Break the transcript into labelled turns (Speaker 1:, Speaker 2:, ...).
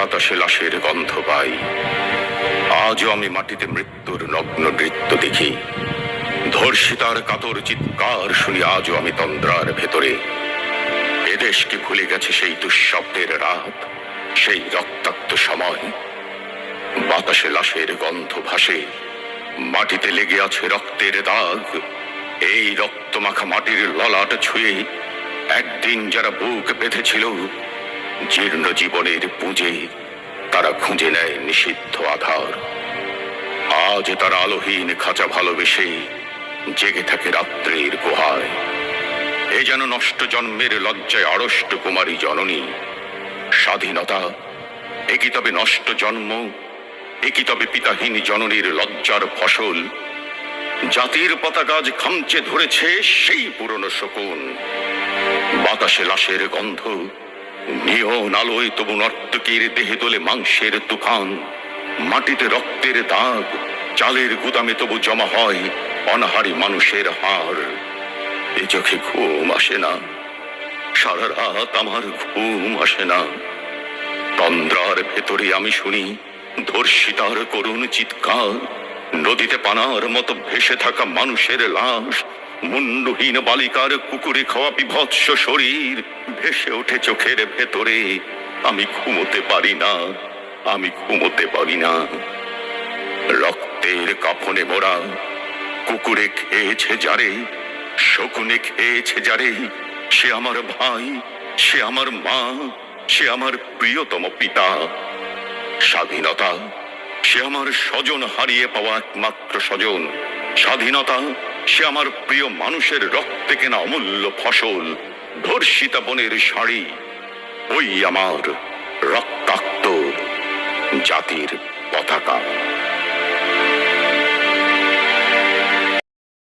Speaker 1: বাতাসে লাশের গন্ধ পাই। আজও আমি মাটিতে মৃত্যুর নগ্ন নৃত্য দেখি। ধর্ষিতার কাতর চিৎকার শুনি আজও আমি তন্দ্রার ভেতরে। এদেশকে ভুলে গেছে সেই দুঃস্বপ্নের রাত, সেই রক্তাক্ত সময়। বাতাসে লাশের গন্ধ ভাসে, মাটিতে লেগে আছে রক্তের দাগ। এই রক্তমাখা মাটির ললাট ছুঁয়ে একদিন যারা বুক বেঁধেছিল, জীর্ণ জীবনের পুঁজে তারা খুঁজে নেয় নিষিদ্ধ আধার। আজ তারা আলোহীন খাঁচা ভালোবেসে জেগে থাকে রাত্রির গুহায়। এ যেন নষ্ট জন্মের লজ্জায় আড়ষ্ট কুমারী জননী। স্বাধীনতা এ কি তবে নষ্ট জন্ম? এ কি তবে পিতাহীন জননীর লজ্জার ফসল? জাতির পতাকা আজ খামচে ধরেছে সেই পুরনো শকুন। বাতাসে লাশের গন্ধ, নিয়ন আলোয় তবু নর্তকীর দেহে তোলে মাংসের তুফান। মাটিতে রক্তের দাগ, চালের গুদামে তবু জমা হয় অনাহারী মানুষের হাড়। এ চোখে ঘুম আসে না, সারা রাত আমার ঘুম আসে না। তন্দ্রার ভেতরে আমি শুনি ধর্ষিতার করুণ চিৎকার। নদীতে পানার মতো ভেসে থাকা মানুষের লাশ, মুন্ডহীন বালিকার কুকুরে খাওয়া বিভৎস শরীর ভেসে ওঠে চোখের ভেতরে। আমি ঘুমোতে পারি না, আমি ঘুমোতে পারি না। রক্তের কাফনে মোরা কুকুরে খেয়েছে যারে, শকুনে খেয়েছে যারে, সে আমার ভাই, সে আমার মা, সে আমার প্রিয়তম পিতা। স্বাধীনতা সে আমার স্বজন হারিয়ে পাওয়া একমাত্র স্বজন। স্বাধীনতা সে আমার প্রিয় মানুষের রক্তে কেনা অমূল্য ফসল। ধর্ষিতা বনের শাড়ি, ওই আমার রক্তাক্ত জাতির পতাকা।